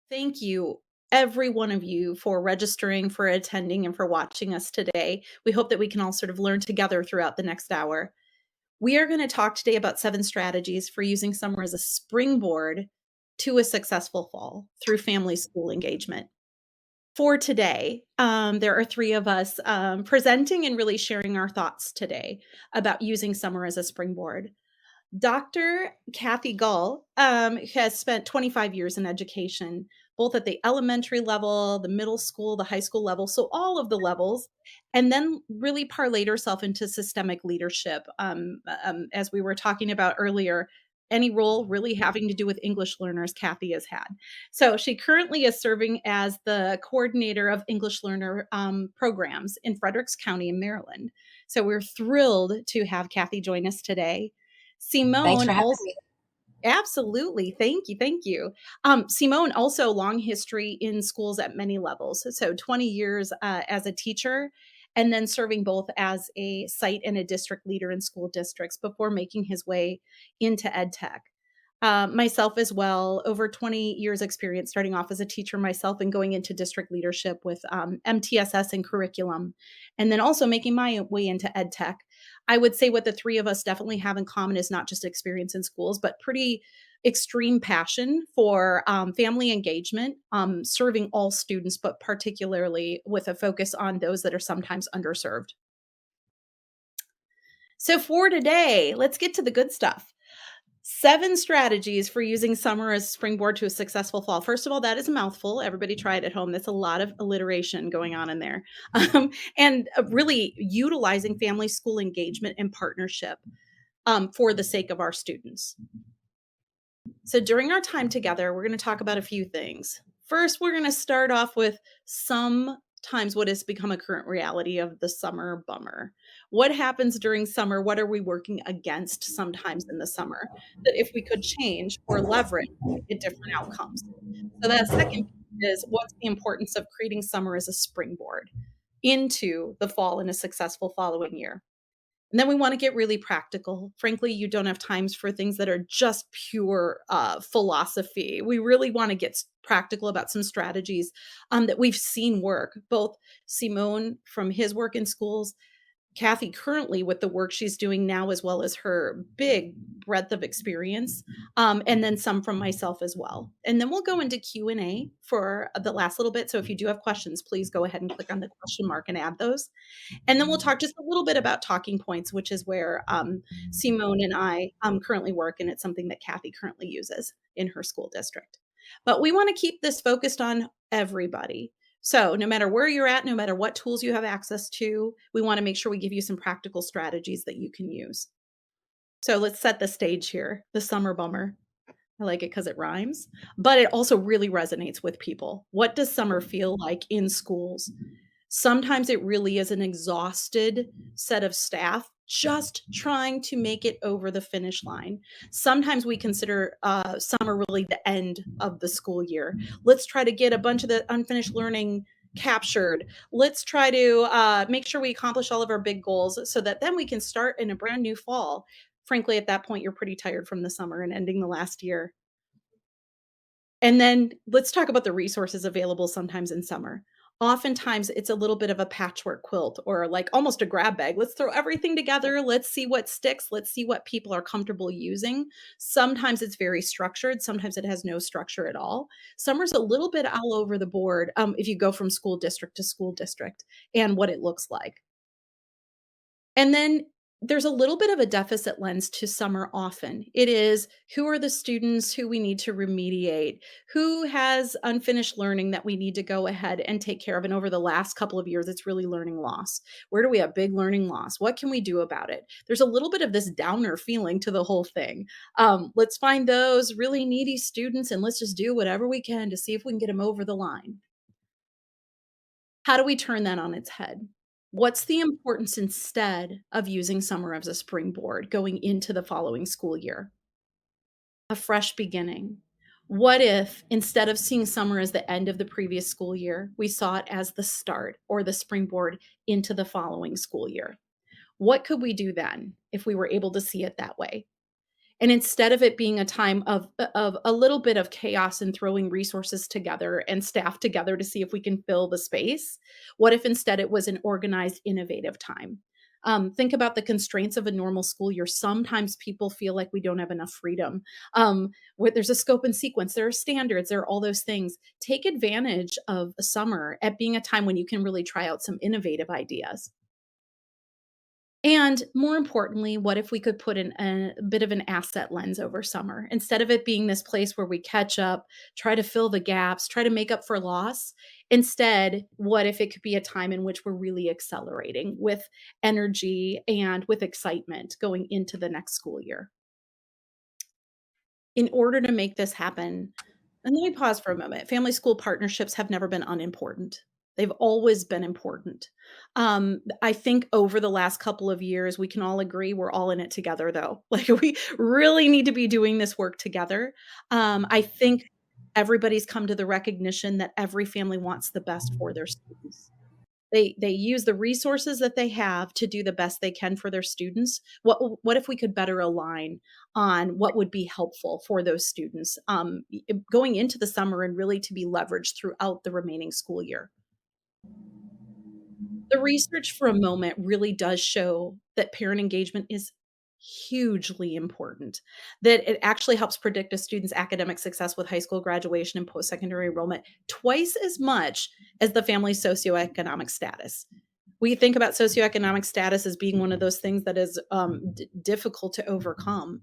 Thank you, every one of you, for registering, for attending, and for watching us today. We hope that we can all sort of learn together throughout the next hour. We are going to talk today about 7 strategies for using summer as a springboard to a successful fall through family school engagement. For today, there are 3 of us presenting and really sharing our thoughts today about using summer as a springboard. Dr. Kathy Gull has spent 25 years in education, both at the elementary level, the middle school, the high school level, so all of the levels, and then really parlayed herself into systemic leadership. As we were talking about earlier, any role really having to do with English learners, Kathy has had. So she currently is serving as the coordinator of English learner programs in Fredericks County in Maryland. So we're thrilled to have Kathy join us today. Thanks Simón for having also, me. absolutely. Thank you. Simón also long history in schools at many levels. So 20 years as a teacher, and then serving both as a site and a district leader in school districts before making his way into ed tech. Myself as well, over 20 years experience starting off as a teacher myself and going into district leadership with MTSS and curriculum, and then also making my way into ed tech. I would say what the 3 of us definitely have in common is not just experience in schools, but pretty extreme passion for family engagement, serving all students, but particularly with a focus on those that are sometimes underserved. So for today, let's get to the good stuff. 7 strategies for using summer as springboard to a successful fall. First of all, that is a mouthful. Everybody try it at home. That's a lot of alliteration going on in there. And really utilizing family school engagement and partnership for the sake of our students. So during our time together, we're going to talk about a few things. First, we're going to start off with sometimes what has become a current reality of the summer bummer. What happens during summer? What are we working against sometimes in the summer that if we could change or leverage, we get different outcomes? So that second is what's the importance of creating summer as a springboard into the fall and a successful following year? And then we want to get really practical. Frankly, you don't have times for things that are just pure philosophy. We really want to get practical about some strategies that we've seen work. Both Simón from his work in schools, Kathy currently with the work she's doing now, as well as her big breadth of experience, and then some from myself as well. And then we'll go into Q&A for the last little bit. So if you do have questions, please go ahead and click on the question mark and add those. And then we'll talk just a little bit about talking points, which is where Simón and I currently work, and it's something that Kathy currently uses in her school district. But we want to keep this focused on everybody. So no matter where you're at, no matter what tools you have access to, we want to make sure we give you some practical strategies that you can use. So let's set the stage here. The summer bummer. I like it because it rhymes, but it also really resonates with people. What does summer feel like in schools? Sometimes it really is an exhausted set of staff just trying to make it over the finish line. Sometimes we consider summer really the end of the school year. Let's try to get a bunch of the unfinished learning captured. Let's try to make sure we accomplish all of our big goals so that then we can start in a brand new fall. Frankly, at that point, you're pretty tired from the summer and ending the last year. And then let's talk about the resources available sometimes in summer. Oftentimes, it's a little bit of a patchwork quilt or like almost a grab bag. Let's throw everything together. Let's see what sticks. Let's see what people are comfortable using. Sometimes it's very structured. Sometimes it has no structure at all. Summer's a little bit all over the board if you go from school district to school district and what it looks like. And then there's a little bit of a deficit lens to summer often. It is who are the students who we need to remediate? Who has unfinished learning that we need to go ahead and take care of? And over the last couple of years, it's really learning loss. Where do we have big learning loss? What can we do about it? There's a little bit of this downer feeling to the whole thing. Let's find those really needy students and let's just do whatever we can to see if we can get them over the line. How do we turn that on its head? What's the importance instead of using summer as a springboard going into the following school year? A fresh beginning. What if instead of seeing summer as the end of the previous school year, we saw it as the start or the springboard into the following school year? What could we do then if we were able to see it that way? And instead of it being a time of a little bit of chaos and throwing resources together and staff together to see if we can fill the space, what if instead it was an organized, innovative time? Think about the constraints of a normal school year. Sometimes people feel like we don't have enough freedom. There's a scope and sequence, there are standards, there are all those things. Take advantage of a summer at being a time when you can really try out some innovative ideas. And more importantly, what if we could put a bit of an asset lens over summer? Instead of it being this place where we catch up, try to fill the gaps, try to make up for loss, instead, what if it could be a time in which we're really accelerating with energy and with excitement going into the next school year? In order to make this happen, and let me pause for a moment. Family school partnerships have never been unimportant. They've always been important. I think over the last couple of years, we can all agree we're all in it together, though. Like, we really need to be doing this work together. I think everybody's come to the recognition that every family wants the best for their students. They use the resources that they have to do the best they can for their students. What if we could better align on what would be helpful for those students going into the summer and really to be leveraged throughout the remaining school year? The research for a moment really does show that parent engagement is hugely important, that it actually helps predict a student's academic success with high school graduation and post-secondary enrollment twice as much as the family's socioeconomic status. We think about socioeconomic status as being one of those things that is difficult to overcome.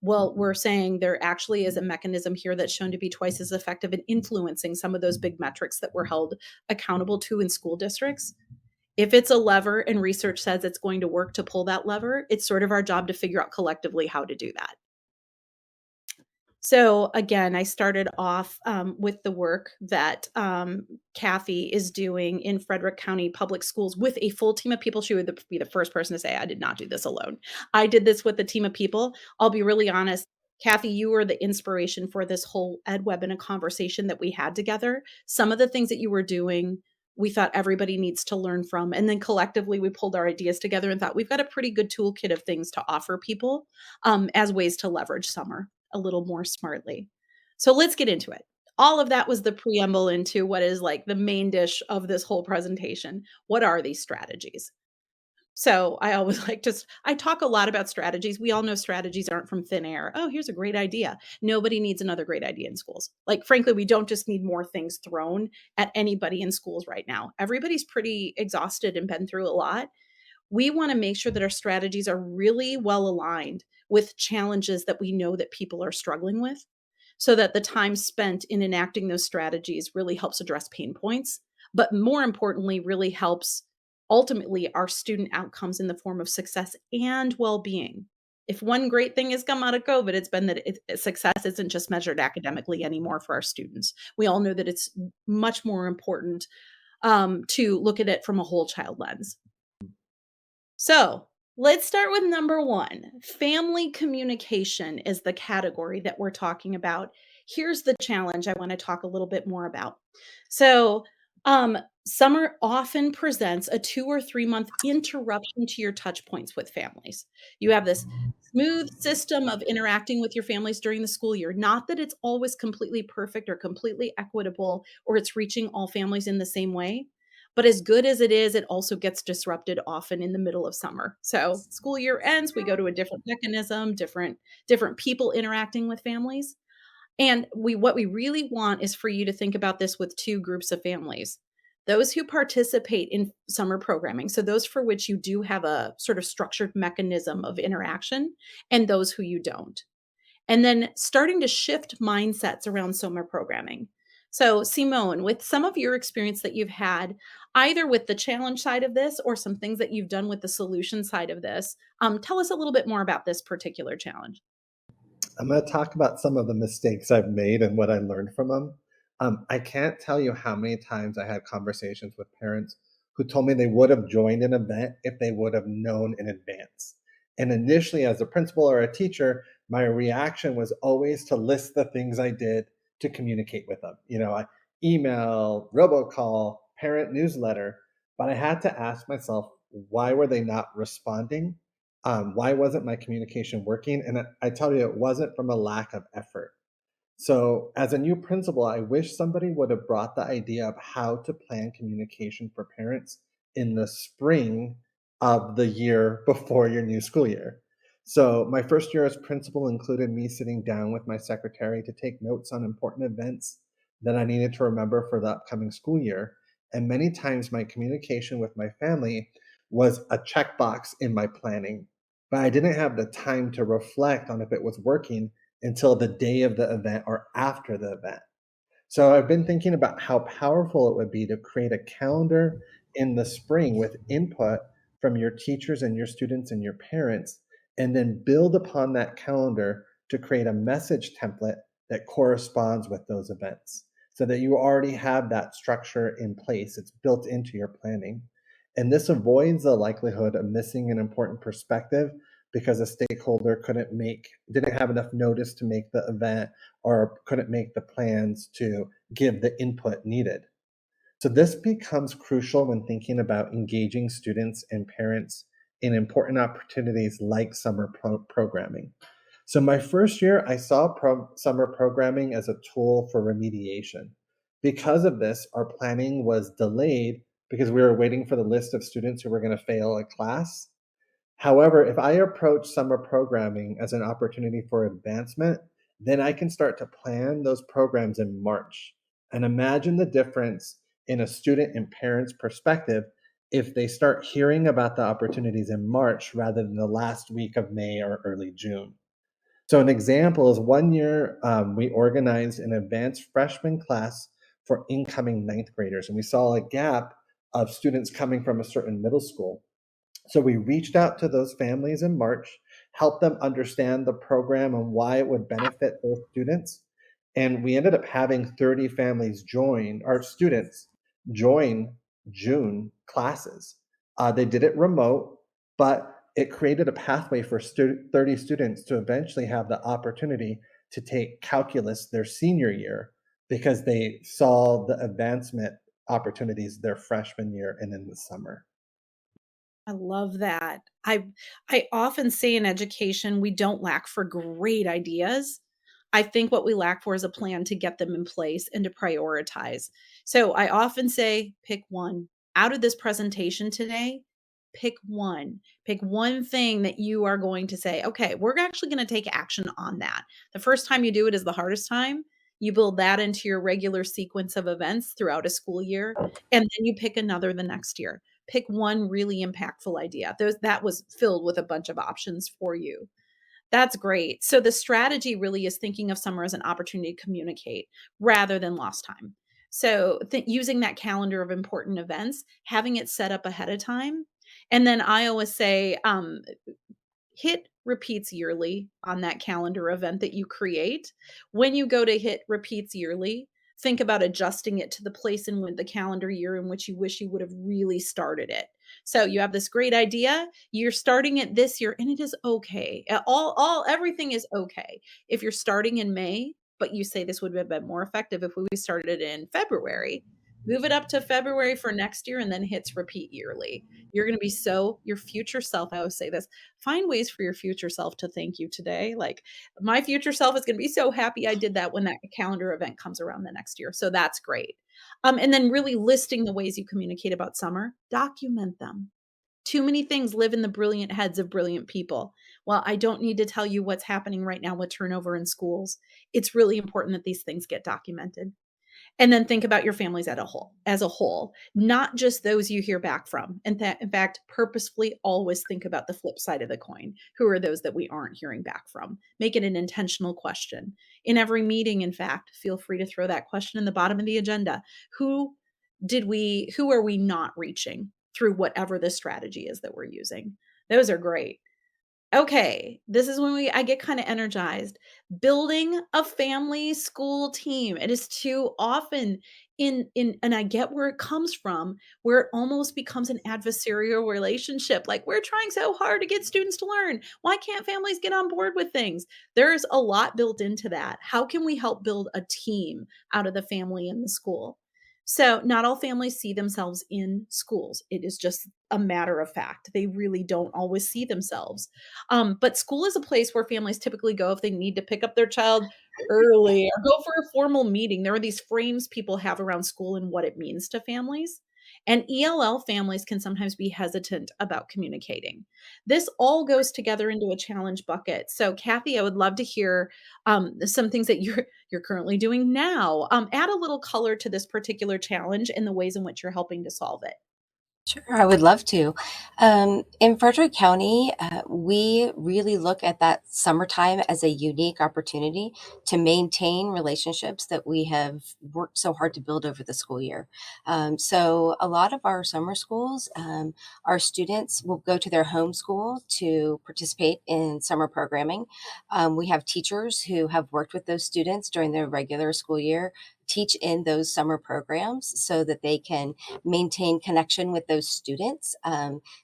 Well, we're saying there actually is a mechanism here that's shown to be twice as effective in influencing some of those big metrics that we're held accountable to in school districts. If it's a lever and research says it's going to work to pull that lever, it's sort of our job to figure out collectively how to do that. So again, I started off with the work that Kathy is doing in Frederick County Public Schools with a full team of people. She would be the first person to say, I did not do this alone. I did this with a team of people. I'll be really honest. Kathy, you were the inspiration for this whole edWebinar conversation that we had together. Some of the things that you were doing, we thought everybody needs to learn from. And then collectively, we pulled our ideas together and thought we've got a pretty good toolkit of things to offer people as ways to leverage summer a little more smartly. So let's get into it. All of that was the preamble into what is like the main dish of this whole presentation. What are these strategies? So I always I talk a lot about strategies. We all know strategies aren't from thin air. Oh, here's a great idea. Nobody needs another great idea in schools. Like, frankly, we don't just need more things thrown at anybody in schools right now. Everybody's pretty exhausted and been through a lot. We want to make sure that our strategies are really well aligned with challenges that we know that people are struggling with, so that the time spent in enacting those strategies really helps address pain points, but more importantly, really helps ultimately our student outcomes in the form of success and well-being. If one great thing has come out of COVID, it's been that success isn't just measured academically anymore for our students. We all know that it's much more important to look at it from a whole child lens. So let's start with number one. Family communication is the category that we're talking about. Here's the challenge I want to talk a little bit more about. So, summer often presents a 2 or 3 month interruption to your touch points with families. You have this smooth system of interacting with your families during the school year. Not that it's always completely perfect or completely equitable, or it's reaching all families in the same way. But as good as it is, it also gets disrupted often in the middle of summer. So school year ends, we go to a different mechanism, different people interacting with families. And what we really want is for you to think about this with two groups of families. Those who participate in summer programming, so those for which you do have a sort of structured mechanism of interaction, and those who you don't. And then starting to shift mindsets around summer programming. So, Simón, with some of your experience that you've had, either with the challenge side of this or some things that you've done with the solution side of this, tell us a little bit more about this particular challenge. I'm going to talk about some of the mistakes I've made and what I learned from them. I can't tell you how many times I had conversations with parents who told me they would have joined an event if they would have known in advance. And initially, as a principal or a teacher, my reaction was always to list the things I did to communicate with them. I email, robocall, parent newsletter, but I had to ask myself, why were they not responding? Why wasn't my communication working? And I tell you, it wasn't from a lack of effort. So, as a new principal, I wish somebody would have brought the idea of how to plan communication for parents in the spring of the year before your new school year. So, my first year as principal included me sitting down with my secretary to take notes on important events that I needed to remember for the upcoming school year. And many times, my communication with my family was a checkbox in my planning, but I didn't have the time to reflect on if it was working until the day of the event or after the event. So I've been thinking about how powerful it would be to create a calendar in the spring with input from your teachers and your students and your parents, and then build upon that calendar to create a message template that corresponds with those events so that you already have that structure in place. It's built into your planning. And this avoids the likelihood of missing an important perspective because a stakeholder didn't have enough notice to make the event or couldn't make the plans to give the input needed. So this becomes crucial when thinking about engaging students and parents in important opportunities like summer programming. So my first year, I saw summer programming as a tool for remediation. Because of this, our planning was delayed because we were waiting for the list of students who were going to fail a class. However, if I approach summer programming as an opportunity for advancement, then I can start to plan those programs in March. And imagine the difference in a student and parent's perspective if they start hearing about the opportunities in March rather than the last week of May or early June. So, an example is one year we organized an advanced freshman class for incoming ninth graders, and we saw a gap of students coming from a certain middle school. So we reached out to those families in March, helped them understand the program and why it would benefit those students. And we ended up having 30 families join, our students join June classes. They did it remote, but it created a pathway for 30 students to eventually have the opportunity to take calculus their senior year because they saw the advancement opportunities their freshman year and in the summer. I love that. I often say in education, we don't lack for great ideas. I think what we lack for is a plan to get them in place and to prioritize. So I often say, pick one. Out of this presentation today, pick one. Pick one thing that you are going to say, okay, we're actually going to take action on that. The first time you do it is the hardest time. You build that into your regular sequence of events throughout a school year, and then you pick another the next year. Pick one really impactful idea. That was filled with a bunch of options for you. That's great. So the strategy really is thinking of summer as an opportunity to communicate rather than lost time. So using that calendar of important events, having it set up ahead of time. And then I always say, hit repeats yearly on that calendar event that you create. When you go to hit repeats yearly, think about adjusting it to the place in the calendar year in which you wish you would have really started it. So you have this great idea, you're starting it this year, and it is okay. Everything is okay. If you're starting in May, but you say this would have been more effective if we started in February, move it up to February for next year and then hits repeat yearly. You're going to be your future self. I always say this, find ways for your future self to thank you today. Like my future self is going to be so happy I did that when that calendar event comes around the next year. So that's great. And then really listing the ways you communicate about summer, document them. Too many things live in the brilliant heads of brilliant people. Well, I don't need to tell you what's happening right now with turnover in schools. It's really important that these things get documented. And then think about your families as a whole, not just those you hear back from. And that, in fact, purposefully always think about the flip side of the coin. Who are those that we aren't hearing back from? Make it an intentional question. In every meeting, in fact, feel free to throw that question in the bottom of the agenda. Who are we not reaching through whatever the strategy is that we're using? Those are great. Okay, this is when I get kind of energized. Building a family school team. It is too often and I get where it comes from, where it almost becomes an adversarial relationship. Like we're trying so hard to get students to learn. Why can't families get on board with things? There's a lot built into that. How can we help build a team out of the family and the school? So, not all families see themselves in schools. It is just a matter of fact. They really don't always see themselves. But school is a place where families typically go if they need to pick up their child early or go for a formal meeting. There are these frames people have around school and what it means to families. And ELL families can sometimes be hesitant about communicating. This all goes together into a challenge bucket. So, Kathy, I would love to hear some things that you're currently doing now. Add a little color to this particular challenge and the ways in which you're helping to solve it. Sure, I would love to. In Frederick County, we really look at that summertime as a unique opportunity to maintain relationships that we have worked so hard to build over the school year. So, a lot of our summer schools, our students will go to their home school to participate in summer programming. We have teachers who have worked with those students during their regular school year, teach in those summer programs so that they can maintain connection with those students.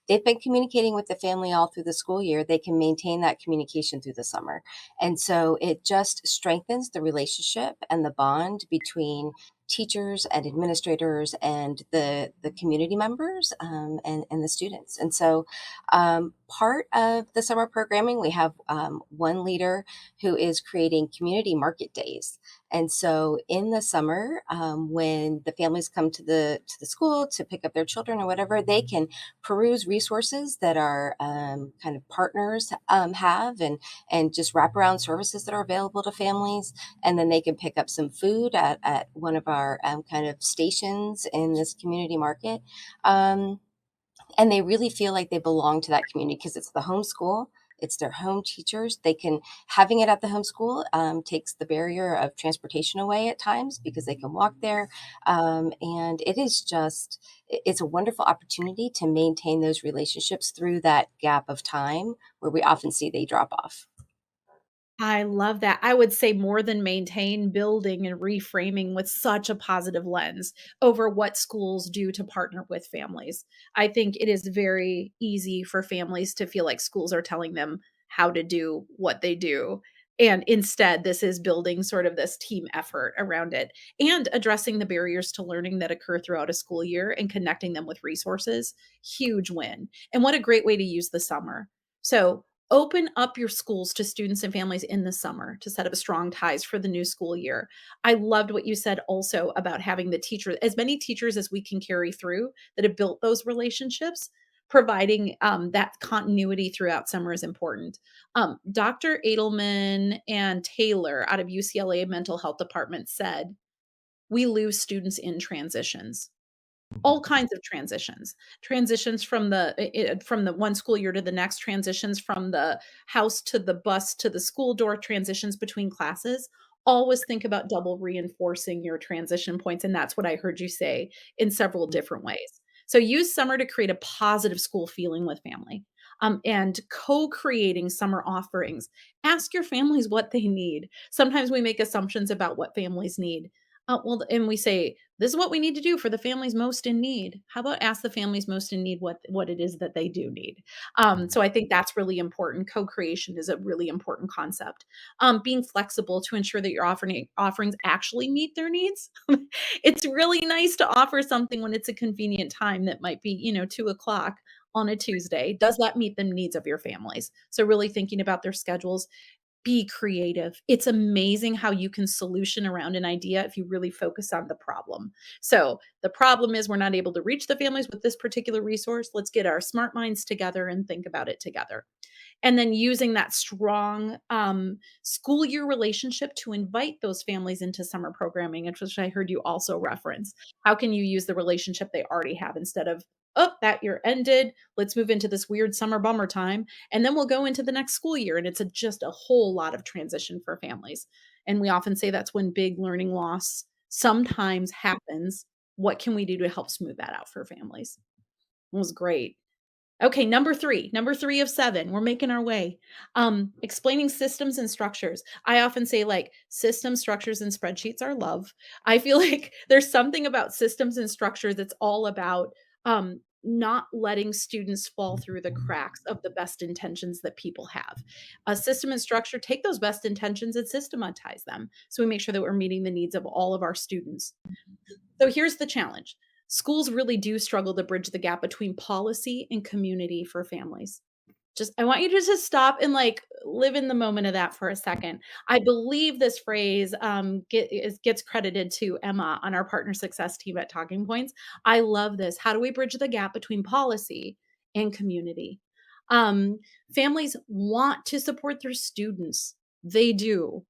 They've been communicating with the family all through the school year. They can maintain that communication through the summer. And so it just strengthens the relationship and the bond between teachers and administrators and the community members and the students. And so part of the summer programming, we have one leader who is creating community market days. And so in the summer, when the families come to the school to pick up their children or whatever, they can peruse resources that our kind of partners have and just wraparound services that are available to families. And then they can pick up some food at one of our kind of stations in this community market. And they really feel like they belong to that community because it's the home school. It's their home teachers. They can having it at the home school takes the barrier of transportation away at times because they can walk there, and it's a wonderful opportunity to maintain those relationships through that gap of time where we often see they drop off. I love that. I would say more than maintain, building and reframing with such a positive lens over what schools do to partner with families. I think it is very easy for families to feel like schools are telling them how to do what they do. And instead, this is building sort of this team effort around it and addressing the barriers to learning that occur throughout a school year and connecting them with resources. Huge win. And what a great way to use the summer. So, open up your schools to students and families in the summer to set up strong ties for the new school year. I loved what you said also about having the teacher, as many teachers as we can carry through that have built those relationships. Providing that continuity throughout summer is important. Dr. Edelman and Taylor out of UCLA Mental Health Department said, we lose students in transitions, all kinds of transitions from the one school year to the next, transitions from the house to the bus to the school door, transitions between classes. Always think about double reinforcing your transition points, and that's what I heard you say in several different ways. So use summer to create a positive school feeling with family, and co-creating summer offerings. Ask your families what they need. Sometimes we make assumptions about what families need. Well, and we say, this is what we need to do for the families most in need. How about ask the families most in need what it is that they do need? So I think that's really important. Co-creation is a really important concept. Being flexible to ensure that your offerings actually meet their needs. It's really nice to offer something when it's a convenient time that might be, 2 o'clock on a Tuesday. Does that meet the needs of your families? So really thinking about their schedules. Be creative. It's amazing how you can solution around an idea if you really focus on the problem. So, the problem is we're not able to reach the families with this particular resource. Let's get our smart minds together and think about it together. And then using that strong school year relationship to invite those families into summer programming, which I heard you also reference. How can you use the relationship they already have instead of, oh, that year ended. Let's move into this weird summer bummer time. And then we'll go into the next school year. And it's just a whole lot of transition for families. And we often say that's when big learning loss sometimes happens. What can we do to help smooth that out for families? It was great. Okay, number three of seven. We're making our way. Explaining systems and structures. I often say like systems, structures, and spreadsheets are love. I feel like there's something about systems and structures that's all about not letting students fall through the cracks of the best intentions that people have. A system and structure, take those best intentions and systematize them. So we make sure that we're meeting the needs of all of our students. So here's the challenge. Schools really do struggle to bridge the gap between policy and community for families. Just I want you to just stop and, like, live in the moment of that for a second. I believe this phrase, gets credited to Emma on our partner success team at Talking Points. I love this. How do we bridge the gap between policy and community? Um, Families want to support their students. They do.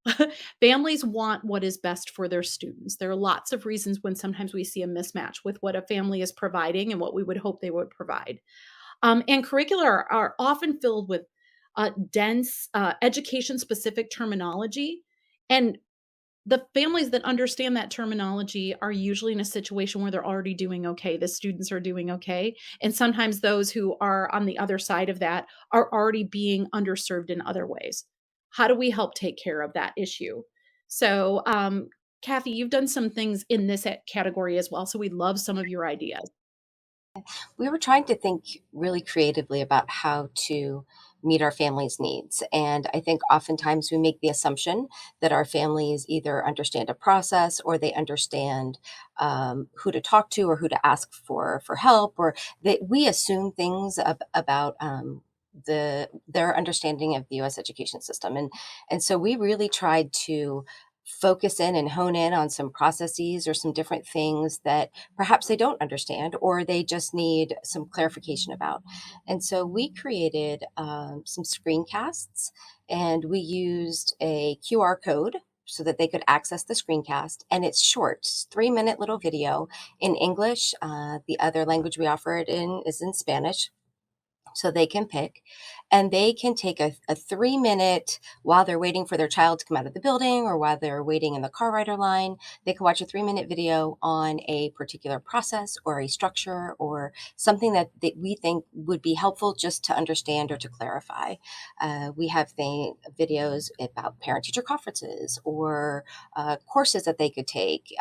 Families want what is best for their students. There are lots of reasons when sometimes we see a mismatch with what a family is providing and what we would hope they would provide. And curricula are often filled with dense education specific terminology. And the families that understand that terminology are usually in a situation where they're already doing okay. The students are doing okay. And sometimes those who are on the other side of that are already being underserved in other ways. How do we help take care of that issue? So, Kathy, you've done some things in this category as well. So we'd love some of your ideas. We were trying to think really creatively about how to meet our families' needs. And I think oftentimes we make the assumption that our families either understand a process or they understand who to talk to or who to ask for help, or that we assume things about their understanding of the U.S. education system. And so we really tried to focus in and hone in on some processes or some different things that perhaps they don't understand or they just need some clarification about. And so we created some screencasts, and we used a QR code so that they could access the screencast. And it's short, it's 3-minute little video in English. The other language we offer it in is in Spanish. So they can pick, and they can take a 3-minute, while they're waiting for their child to come out of the building or while they're waiting in the car rider line, they can watch a 3-minute video on a particular process or a structure or something that we think would be helpful just to understand or to clarify. We have videos about parent-teacher conferences or courses that they could take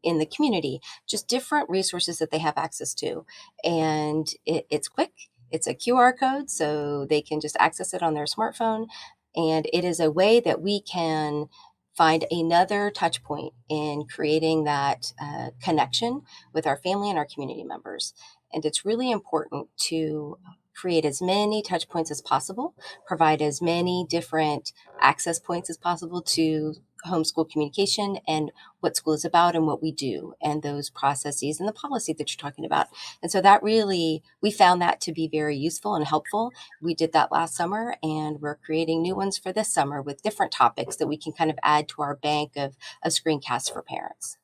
in the community, just different resources that they have access to. And it's quick. It's a QR code, so they can just access it on their smartphone. And it is a way that we can find another touch point in creating that connection with our family and our community members. And it's really important to create as many touch points as possible, provide as many different access points as possible to homeschool communication and what school is about and what we do and those processes and the policy that you're talking about. And so that really, we found that to be very useful and helpful. We did that last summer, and we're creating new ones for this summer with different topics that we can kind of add to our bank of screencasts for parents.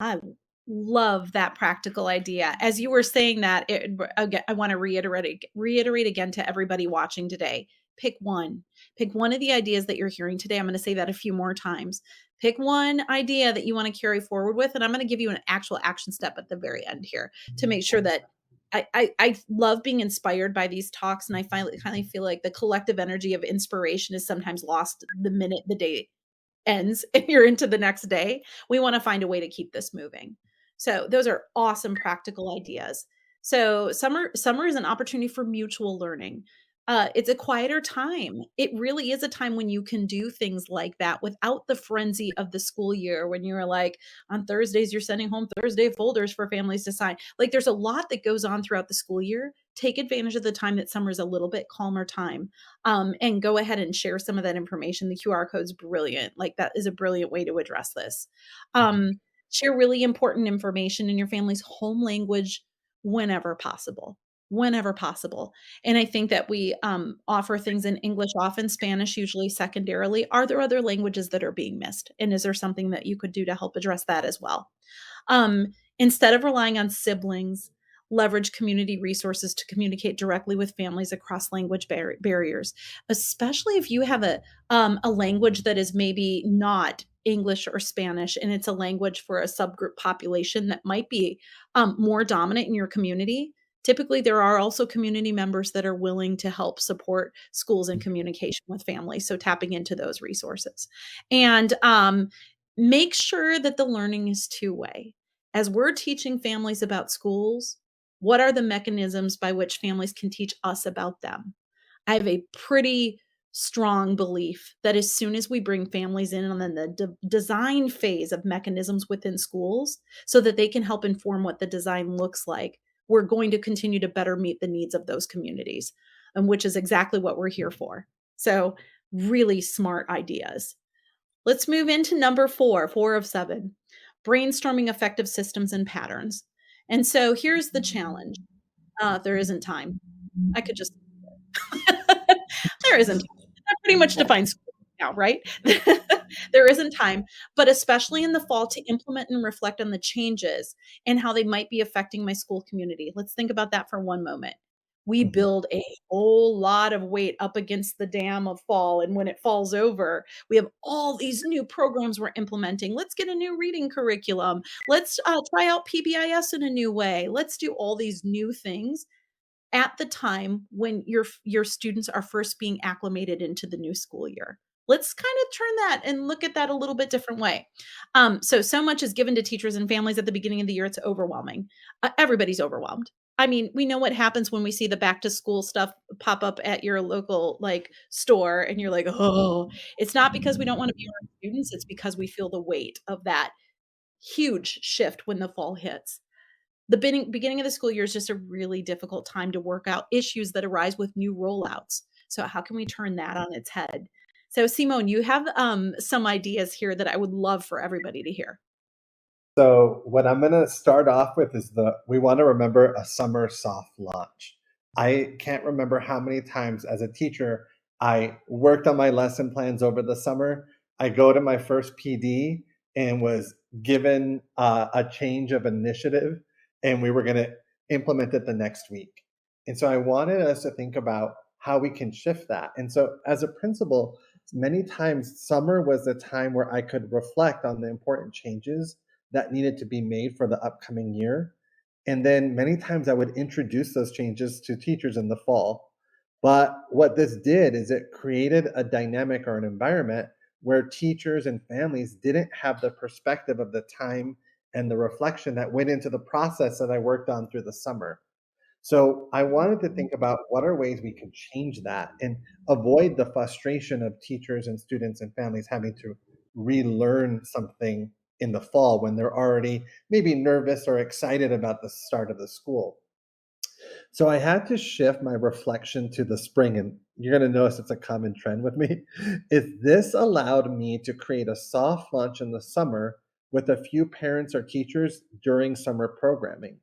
I love that practical idea. As you were saying that, again, I want to reiterate again to everybody watching today. Pick one. Pick one of the ideas that you're hearing today. I'm going to say that a few more times. Pick one idea that you want to carry forward with, and I'm going to give you an actual action step at the very end here to make sure that I love being inspired by these talks, and I finally kind of feel like the collective energy of inspiration is sometimes lost the minute the day ends and you're into the next day. We want to find a way to keep this moving. So those are awesome practical ideas. So summer is an opportunity for mutual learning. It's a quieter time. It really is a time when you can do things like that without the frenzy of the school year, when you're like, on Thursdays, you're sending home Thursday folders for families to sign. Like, there's a lot that goes on throughout the school year. Take advantage of the time that summer is a little bit calmer time, and go ahead and share some of that information. The QR code is brilliant. Like, that is a brilliant way to address this. Share really important information in your family's home language whenever possible. Whenever possible. And I think that we offer things in English, often Spanish, usually secondarily. Are there other languages that are being missed? And is there something that you could do to help address that as well? Instead of relying on siblings, leverage community resources to communicate directly with families across language barriers, especially if you have a language that is maybe not English or Spanish, and it's a language for a subgroup population that might be more dominant in your community. Typically, there are also community members that are willing to help support schools and communication with families. So tapping into those resources. And make sure that the learning is two-way. As we're teaching families about schools, what are the mechanisms by which families can teach us about them? I have a pretty strong belief that as soon as we bring families in on the design phase of mechanisms within schools so that they can help inform what the design looks like, we're going to continue to better meet the needs of those communities, and which is exactly what we're here for. So really smart ideas. Let's move into number 4 of 7, brainstorming effective systems and patterns. And so here's the challenge. There isn't time. I could just there isn't time. That pretty much defines school now, right? There isn't time, but especially in the fall, to implement and reflect on the changes and how they might be affecting my school community. Let's think about that for one moment. We Mhm. build a whole lot of weight up against the dam of fall, and when it falls over, we have all these new programs we're implementing. Let's get a new reading curriculum. Let's try out PBIS in a new way. Let's do all these new things at the time when your students are first being acclimated into the new school year. Let's kind of turn that and look at that a little bit different way. So much is given to teachers and families at the beginning of the year. It's overwhelming. Everybody's overwhelmed. I mean, we know what happens when we see the back to school stuff pop up at your local like store and you're like, oh, it's not because we don't want to be around students. It's because we feel the weight of that huge shift when the fall hits. The beginning of the school year is just a really difficult time to work out issues that arise with new rollouts. So how can we turn that on its head? So Simón, you have some ideas here that I would love for everybody to hear. So what I'm going to start off with is we want to remember a summer soft launch. I can't remember how many times as a teacher I worked on my lesson plans over the summer. I go to my first PD and was given a change of initiative, and we were going to implement it the next week. And so I wanted us to think about how we can shift that. And so as a principal, many times summer was the time where I could reflect on the important changes that needed to be made for the upcoming year. And then many times I would introduce those changes to teachers in the fall. But what this did is it created a dynamic or an environment where teachers and families didn't have the perspective of the time and the reflection that went into the process that I worked on through the summer. So I wanted to think about what are ways we could change that and avoid the frustration of teachers and students and families having to relearn something in the fall when they're already maybe nervous or excited about the start of the school. So I had to shift my reflection to the spring, and you're going to notice it's a common trend with me. Is this allowed me to create a soft launch in the summer with a few parents or teachers during summer programming.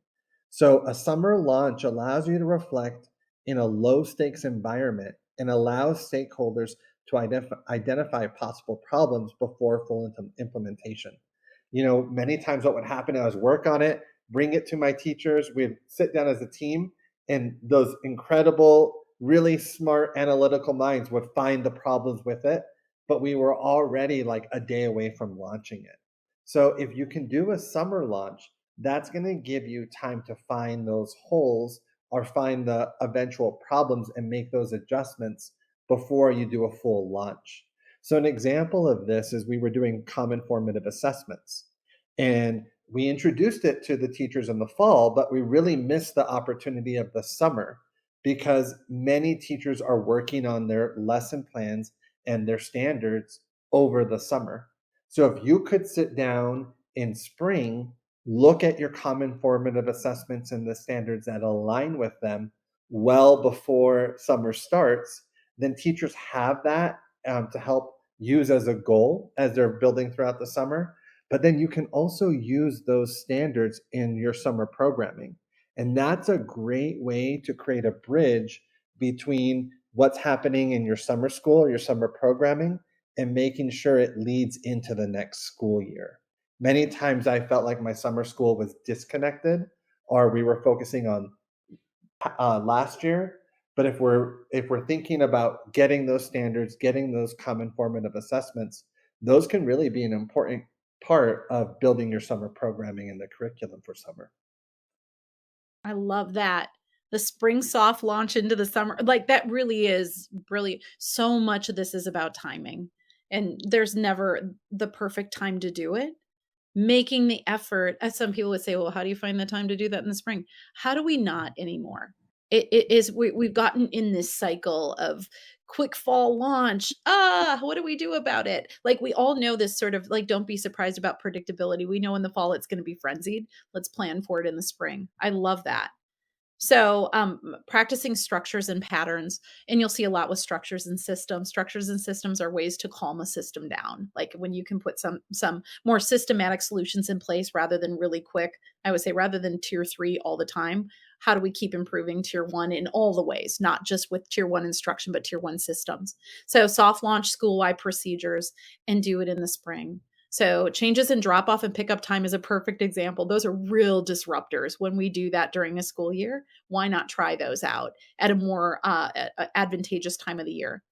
So a summer launch allows you to reflect in a low stakes environment and allows stakeholders to identify possible problems before full implementation. Many times what would happen, I was work on it, bring it to my teachers, we'd sit down as a team, and those incredible, really smart analytical minds would find the problems with it, but we were already like a day away from launching it. So if you can do a summer launch, that's going to give you time to find those holes or find the eventual problems and make those adjustments before you do a full launch. So an example of this is we were doing common formative assessments, and we introduced it to the teachers in the fall, but we really missed the opportunity of the summer because many teachers are working on their lesson plans and their standards over the summer. So if you could sit down in spring, look at your common formative assessments and the standards that align with them well before summer starts, then teachers have that to help use as a goal as they're building throughout the summer. But then you can also use those standards in your summer programming. And that's a great way to create a bridge between what's happening in your summer school or your summer programming and making sure it leads into the next school year. Many times I felt like my summer school was disconnected or we were focusing on last year. But if we're thinking about getting those standards, getting those common formative assessments, those can really be an important part of building your summer programming and the curriculum for summer. I love that. The spring soft launch into the summer, like that really is brilliant. So much of this is about timing, and there's never the perfect time to do it. Making the effort, as some people would say, well, how do you find the time to do that in the spring? How do we not anymore? It is we've gotten in this cycle of quick fall launch. What do we do about it? Like, we all know this sort of like, don't be surprised about predictability. We know in the fall it's going to be frenzied. Let's plan for it in the spring. I love that. So, practicing structures and patterns, and you'll see a lot with structures and systems. Structures and systems are ways to calm a system down. Like when you can put some more systematic solutions in place rather than really quick. I would say rather than tier 3 all the time, how do we keep improving tier 1 in all the ways, not just with tier 1 instruction, but tier 1 systems. So soft launch school-wide procedures and do it in the spring. So changes in drop off and pickup time is a perfect example. Those are real disruptors when we do that during a school year. Why not try those out at a more advantageous time of the year?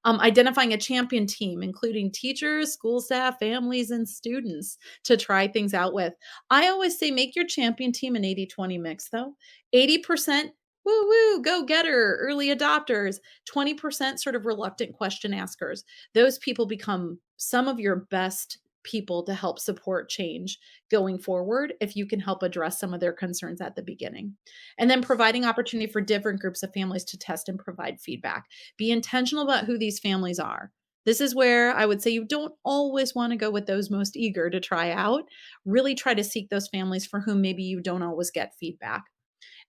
Identifying a champion team, including teachers, school staff, families, and students to try things out with. I always say make your champion team an 80-20 mix, though. 80% woo woo, go getter, early adopters, 20% sort of reluctant question askers. Those people become some of your best people to help support change going forward if you can help address some of their concerns at the beginning. And then providing opportunity for different groups of families to test and provide feedback. Be intentional about who these families are. This is where I would say you don't always want to go with those most eager to try out. Really try to seek those families for whom maybe you don't always get feedback.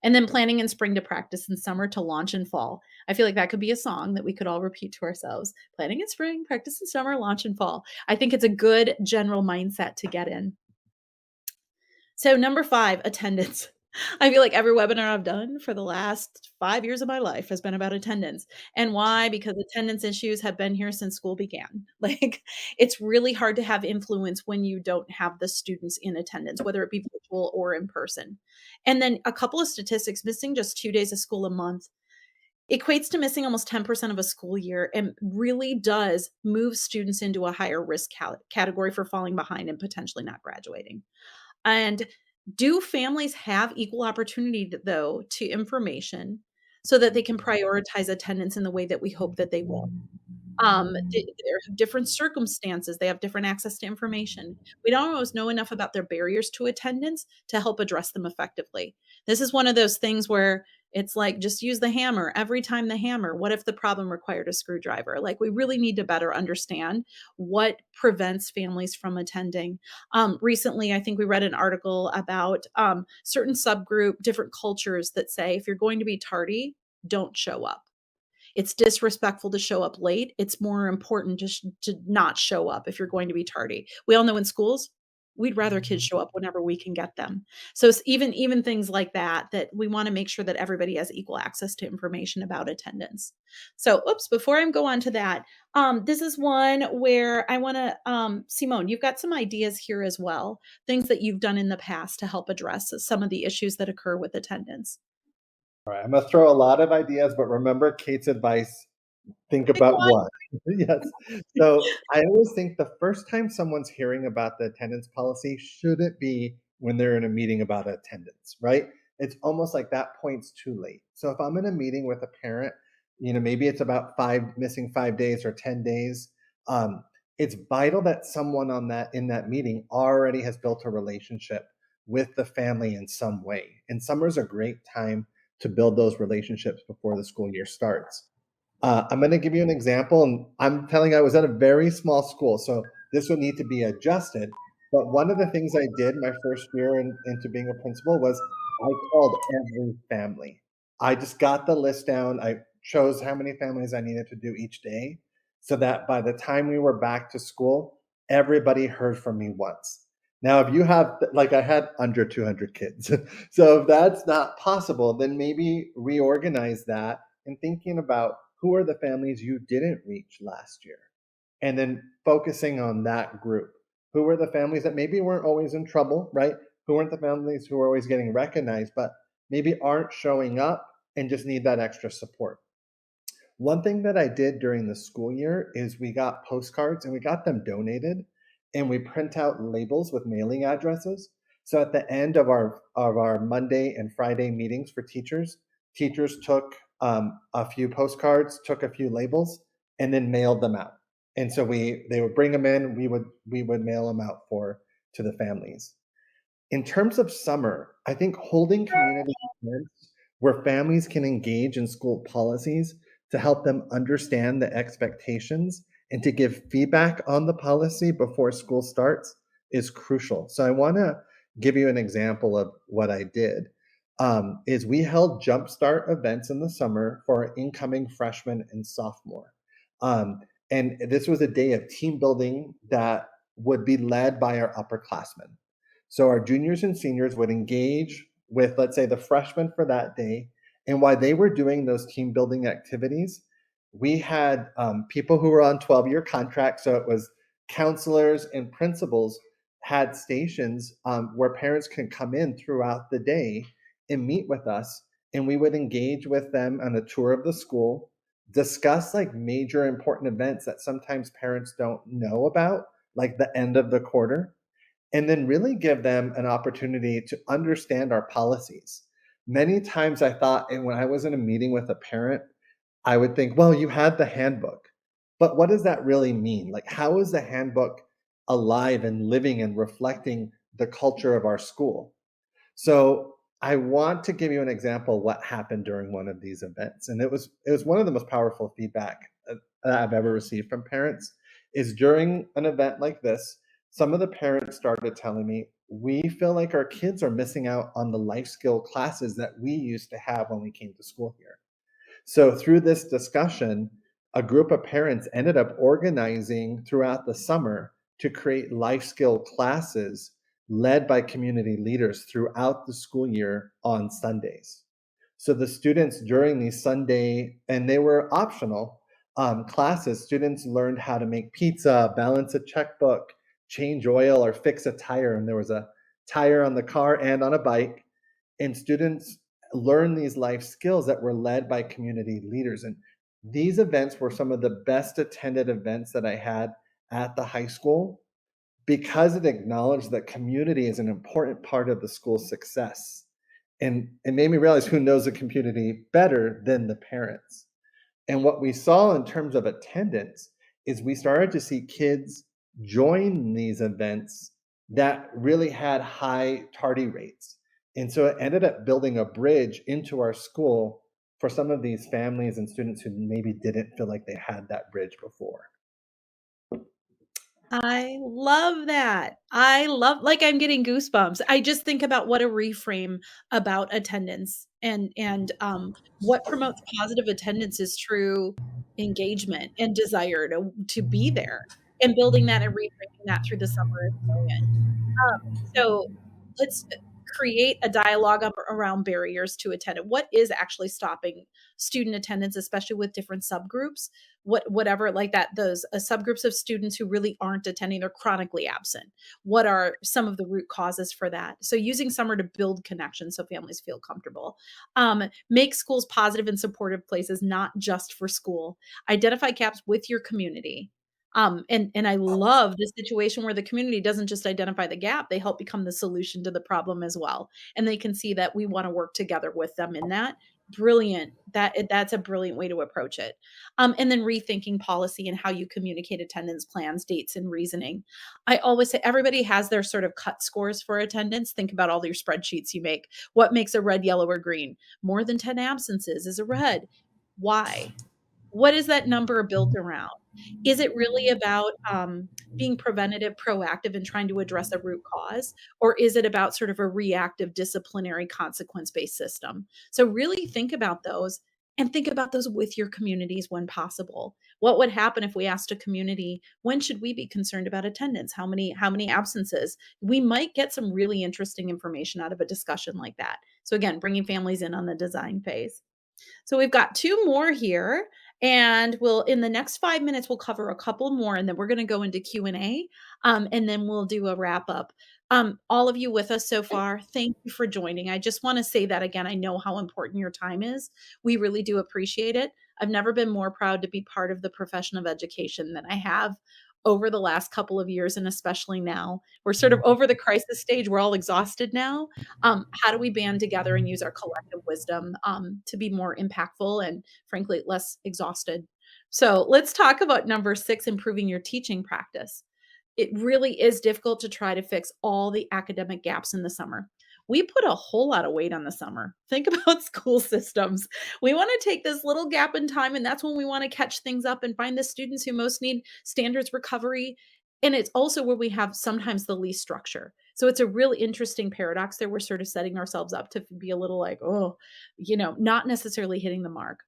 And then planning in spring to practice in summer to launch in fall. I feel like that could be a song that we could all repeat to ourselves. Planning in spring, practice in summer, launch in fall. I think it's a good general mindset to get in. So number 5, attendance. I feel like every webinar I've done for the last 5 years of my life has been about attendance. And why? Because attendance issues have been here since school began. Like, it's really hard to have influence when you don't have the students in attendance, whether it be virtual or in person. And then a couple of statistics, missing just 2 days of school a month equates to missing almost 10% of a school year and really does move students into a higher risk category for falling behind and potentially not graduating. And do families have equal opportunity, though, to information so that they can prioritize attendance in the way that we hope that they will? There are different circumstances. They have different access to information. We don't always know enough about their barriers to attendance to help address them effectively. This is one of those things where it's like, just use the hammer every time the hammer. What if the problem required a screwdriver? Like, we really need to better understand what prevents families from attending. Recently, I think we read an article about certain subgroup, different cultures that say, if you're going to be tardy, don't show up. It's disrespectful to show up late. It's more important to not show up if you're going to be tardy. We all know in schools, we'd rather kids show up whenever we can get them. So it's even things like that we want to make sure that everybody has equal access to information about attendance. So, before I go on to that, this is one where I want to, Simón, you've got some ideas here as well, things that you've done in the past to help address some of the issues that occur with attendance. All right, I'm going to throw a lot of ideas, but remember Kate's advice, think about one. Yes. So I always think the first time someone's hearing about the attendance policy shouldn't be when they're in a meeting about attendance, right? It's almost like that point's too late. So if I'm in a meeting with a parent, maybe it's about missing 5 days or 10 days. It's vital that someone in that meeting already has built a relationship with the family in some way. And summer's a great time to build those relationships before the school year starts. I'm going to give you an example, and I'm telling you, I was at a very small school, so this would need to be adjusted. But one of the things I did my first year into being a principal was I called every family. I just got the list down. I chose how many families I needed to do each day so that by the time we were back to school, everybody heard from me once. Now, if you have, like I had under 200 kids, so if that's not possible, then maybe reorganize that and thinking about who are the families you didn't reach last year, and then focusing on that group. Who are the families that maybe weren't always in trouble, right? Who weren't the families who are always getting recognized, but maybe aren't showing up and just need that extra support. One thing that I did during the school year is we got postcards and we got them donated, and we print out labels with mailing addresses. So at the end of our Monday and Friday meetings for teachers took a few postcards, took a few labels, and then mailed them out. And so they would bring them in. We would mail them out to the families. In terms of summer, I think holding community events where families can engage in school policies to help them understand the expectations and to give feedback on the policy before school starts is crucial. So I want to give you an example of what I did. Is we held jumpstart events in the summer for our incoming freshmen and sophomore. Um, and this was a day of team building that would be led by our upperclassmen. So our juniors and seniors would engage with, let's say, the freshmen for that day. And while they were doing those team building activities, we had people who were on 12-year contracts. So it was counselors and principals had stations where parents can come in throughout the day and meet with us. And we would engage with them on a tour of the school, discuss like major important events that sometimes parents don't know about, like the end of the quarter, and then really give them an opportunity to understand our policies. Many times I thought, and when I was in a meeting with a parent, I would think, well, you had the handbook, but what does that really mean? Like, how is the handbook alive and living and reflecting the culture of our school? So I want to give you an example of what happened during one of these events. And it was one of the most powerful feedback that I've ever received from parents is during an event like this, some of the parents started telling me, we feel like our kids are missing out on the life skill classes that we used to have when we came to school here. So through this discussion, a group of parents ended up organizing throughout the summer to create life skill classes led by community leaders throughout the school year on Sundays. So the students during these Sunday, and they were optional classes, students learned how to make pizza, balance a checkbook, change oil, or fix a tire. And there was a tire on the car and on a bike. And students learn these life skills that were led by community leaders. And these events were some of the best attended events that I had at the high school because it acknowledged that community is an important part of the school's success. And it made me realize who knows the community better than the parents. And what we saw in terms of attendance is we started to see kids join these events that really had high tardy rates. And so it ended up building a bridge into our school for some of these families and students who maybe didn't feel like they had that bridge before. I love that. I love, like, I'm getting goosebumps. I just think about what a reframe about attendance and what promotes positive attendance is true engagement and desire to be there, and building that and reframing that through the summer is brilliant. So let's create a dialogue around barriers to attendance. What is actually stopping student attendance, especially with different subgroups? Whatever, like that, those subgroups of students who really aren't attending, they're chronically absent. What are some of the root causes for that? So using summer to build connections so families feel comfortable. Make schools positive and supportive places, not just for school. Identify gaps with your community. And I love the situation where the community doesn't just identify the gap, they help become the solution to the problem as well. And they can see that we want to work together with them in that. Brilliant. That's a brilliant way to approach it. And then rethinking policy and how you communicate attendance plans, dates, and reasoning. I always say everybody has their sort of cut scores for attendance. Think about all your spreadsheets you make. What makes a red, yellow, or green? More than 10 absences is a red. Why? What is that number built around? Is it really about being preventative, proactive, and trying to address a root cause? Or is it about sort of a reactive, disciplinary, consequence based system? So, really think about those and think about those with your communities when possible. What would happen if we asked a community, when should we be concerned about attendance? How many absences? We might get some really interesting information out of a discussion like that. So, again, bringing families in on the design phase. So we've got two more here, and we'll in the next 5 minutes we'll cover a couple more, and then we're going to go into Q&A, and then we'll do a wrap up. All of you with us so far, thank you for joining. I just want to say that again. I know how important your time is. We really do appreciate it. I've never been more proud to be part of the profession of education than I have over the last couple of years, and especially now. We're sort of over the crisis stage. We're all exhausted now. How do we band together and use our collective wisdom to be more impactful and, frankly, less exhausted? So let's talk about number 6, improving your teaching practice. It really is difficult to try to fix all the academic gaps in the summer. we put a whole lot of weight on the summer. Think about school systems. We want to take this little gap in time, and that's when we want to catch things up and find the students who most need standards recovery. And it's also where we have sometimes the least structure. So it's a really interesting paradox there. We're sort of setting ourselves up to be a little like, oh, not necessarily hitting the mark.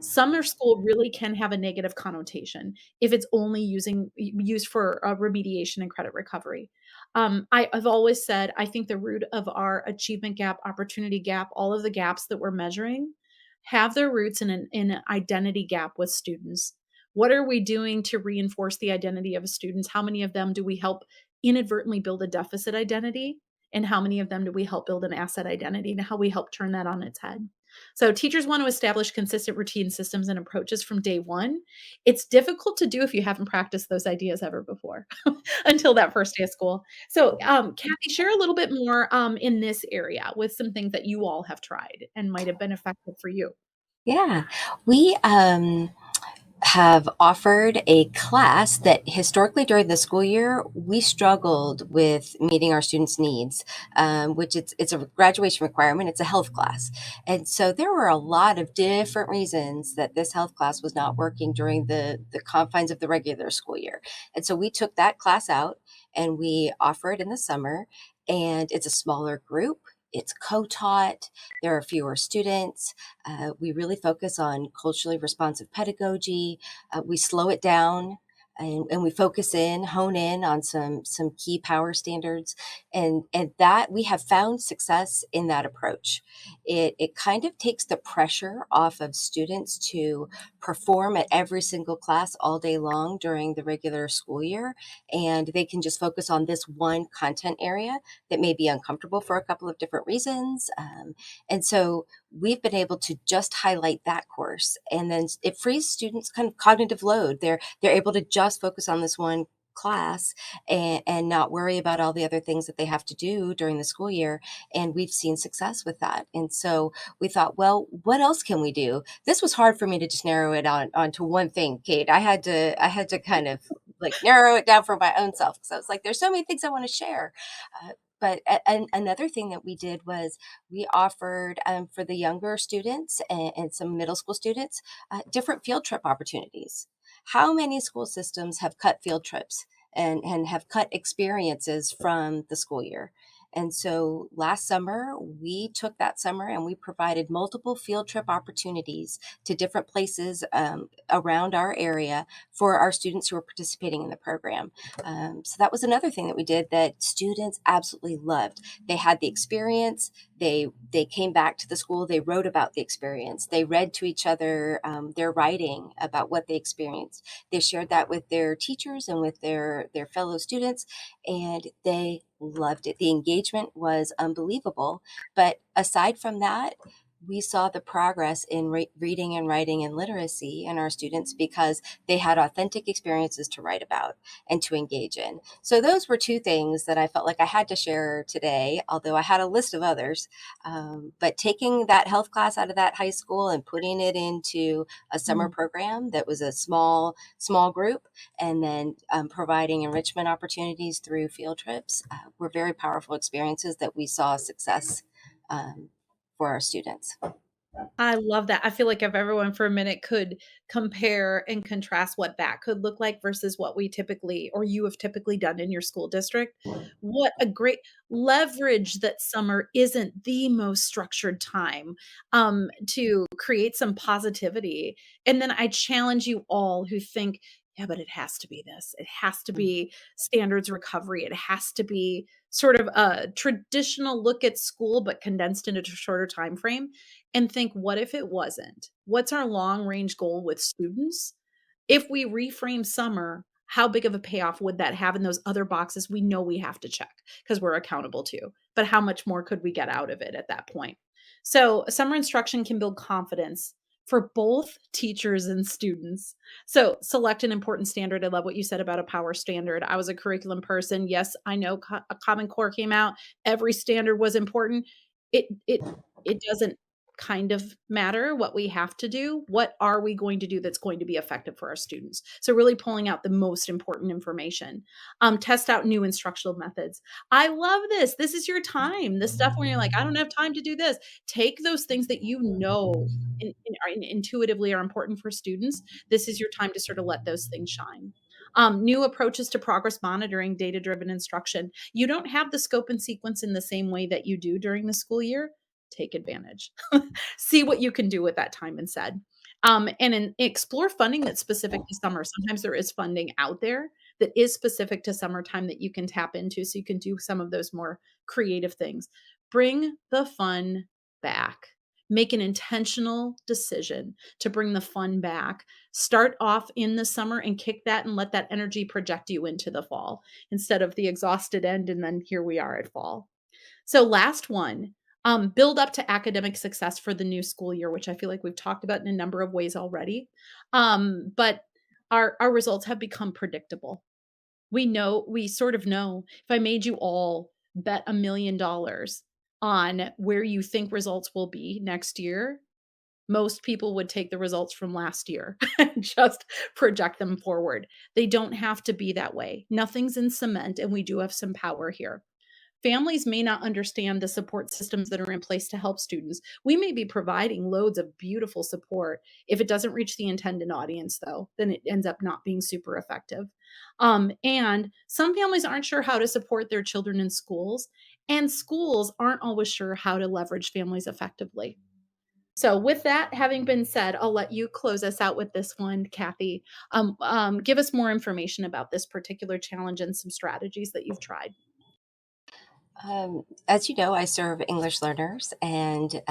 Summer school really can have a negative connotation if it's only used for remediation and credit recovery. I've always said I think the root of our achievement gap, opportunity gap, all of the gaps that we're measuring have their roots in an identity gap with students. What are we doing to reinforce the identity of students? How many of them do we help inadvertently build a deficit identity? And how many of them do we help build an asset identity, and how we help turn that on its head? So teachers want to establish consistent routine systems and approaches from day one. It's difficult to do if you haven't practiced those ideas ever before until that first day of school. So, Kathy, share a little bit more in this area with some things that you all have tried and might have been effective for you. Yeah, we have offered a class that historically during the school year, we struggled with meeting our students' needs, which it's a graduation requirement. It's a health class. And so there were a lot of different reasons that this health class was not working during the confines of the regular school year. And so we took that class out and we offer it in the summer, and it's a smaller group. It's co-taught. There are fewer students. We really focus on culturally responsive pedagogy. We slow it down, and we hone in on some key power standards, and that we have found success in that approach. It kind of takes the pressure off of students to perform at every single class all day long during the regular school year, and they can just focus on this one content area that may be uncomfortable for a couple of different reasons. And so we've been able to just highlight that course, and then it frees students kind of cognitive load. They're able to just focus on this one class and not worry about all the other things that they have to do during the school year. And we've seen success with that. And so we thought, well, what else can we do? This was hard for me to just narrow it onto one thing, Kate. I had to kind of like narrow it down for my own self, because I was like, there's so many things I want to share. But another thing that we did was we offered for the younger students and some middle school students different field trip opportunities. How many school systems have cut field trips and have cut experiences from the school year? And so last summer, we took that summer and we provided multiple field trip opportunities to different places around our area for our students who were participating in the program. So that was another thing that we did that students absolutely loved. They had the experience. They came back to the school. They wrote about the experience. They read to each other their writing about what they experienced. They shared that with their teachers and with their fellow students, and they loved it. The engagement was unbelievable. But aside from that, we saw the progress in reading and writing and literacy in our students because they had authentic experiences to write about and to engage in. So those were two things that I felt like I had to share today, although I had a list of others. But taking that health class out of that high school and putting it into a summer program that was a small group, and then providing enrichment opportunities through field trips were very powerful experiences that we saw success for our students. I love that. I feel like if everyone for a minute could compare and contrast what that could look like versus what we typically, or you have typically done in your school district, what a great leverage that summer isn't the most structured time to create some positivity. And then I challenge you all who think, yeah, but it has to be this. It has to be standards recovery. It has to be sort of a traditional look at school, but condensed into a shorter time frame, and think, what if it wasn't? What's our long range goal with students? If we reframe summer, how big of a payoff would that have in those other boxes we know we have to check because we're accountable to? But how much more could we get out of it at that point? So, summer instruction can build confidence for both teachers and students. So, select an important standard. I love what you said about a power standard. I was a curriculum person. Yes, I know a Common Core came out. Every standard was important. It doesn't kind of matter what we have to do. What are we going to do that's going to be effective for our students? So really pulling out the most important information. Test out new instructional methods. I love this. This is your time. This stuff where you're like, I don't have time to do this. Take those things that you know intuitively are important for students. This is your time to sort of let those things shine. New approaches to progress monitoring, data-driven instruction. You don't have the scope and sequence in the same way that you do during the school year. Take advantage. See what you can do with that time instead. And explore funding that's specific to summer. Sometimes there is funding out there that is specific to summertime that you can tap into so you can do some of those more creative things. Bring the fun back. Make an intentional decision to bring the fun back. Start off in the summer and kick that and let that energy project you into the fall instead of the exhausted end. And then here we are at fall. So last one, build up to academic success for the new school year, which I feel like we've talked about in a number of ways already. But our results have become predictable. We sort of know if I made you all bet $1 million on where you think results will be next year, most people would take the results from last year and just project them forward. They don't have to be that way. Nothing's in cement, and we do have some power here. Families may not understand the support systems that are in place to help students. We may be providing loads of beautiful support. If it doesn't reach the intended audience, though, then it ends up not being super effective. And some families aren't sure how to support their children in schools, and schools aren't always sure how to leverage families effectively. So with that having been said, I'll let you close us out with this one, Kathy. Give us more information about this particular challenge and some strategies that you've tried. As you know, I serve English learners, and